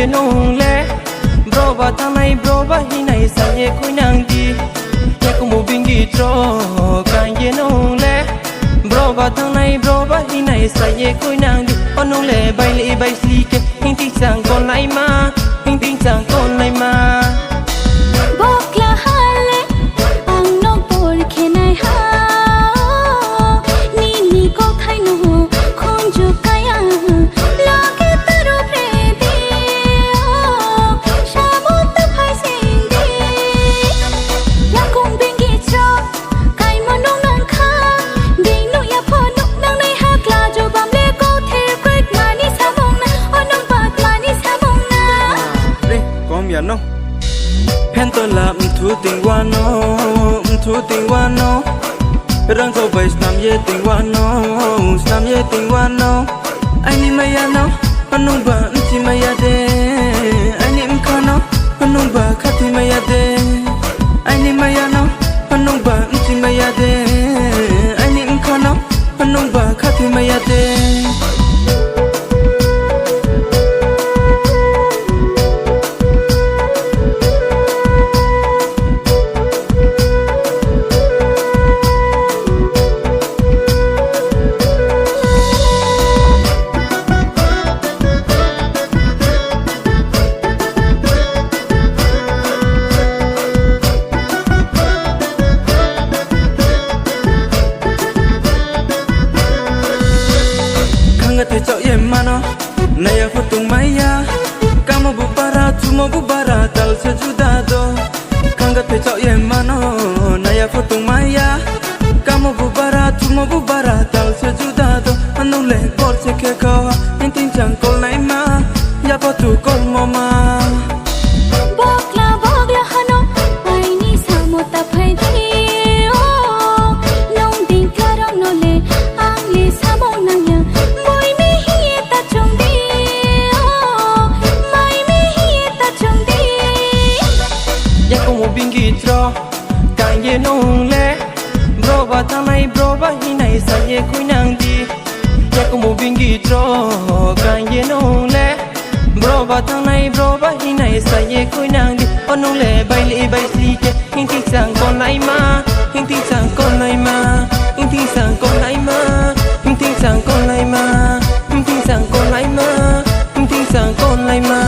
ye nong le bro ba thanai bro ba hi nai sa ye khoi nang di ye ko mo bingi tro kan ye nong le bro ba thanai bro ba hi nai sa ye khoi nang di onong le bai sli ke hing ti sang kon lai ma hing ti sang kon lai ma bokla hale ang no por khenai ha ni ko thai no khon ju kaya lage taro pre de shamot phai sing de ya kong bingi cho kai monong nang kha de no ya pho no nang nai ha kla jo bam le ko the quick mani sa bong na onong ba mani sa bong na re kom ya no pen to la thu ting wa no thu ting wa no rang so bai stam ye ting wa no ai ni ma ya no anong ba chi ma ya de ai ni m kha no anong ba kha ti ma ya de ai ni ma ya no anong ba chi ma ya de ai ni m kha no anong ba kha ti ma ya de te chau ye mano naya phutung maya kamo bu para tumo bu bara tal se juda do kanga te chau ye mano naya phutung maya kamo bu bara tumo bu bara tal se juda do anong le kor se ke ko tin chang kol nai ma ya pa tu kol mo ma bokla hano ai ni samota phai thi o nong ding karong no le ang le samong nang ya bingi tro kan ye nong le bro ba thanai bro ba hi nai sa ye khoi nang di ye ko mo bingi tro kan ye nong le bro ba thanai bro ba hi nai sa ye khoi nang di onong le bai sli ke hing ti sang kon lai ma hing ti sang kon lai ma hing ti sang kon lai ma hing ti sang kon lai ma hing ti sang kon lai ma hing ti sang kon lai ma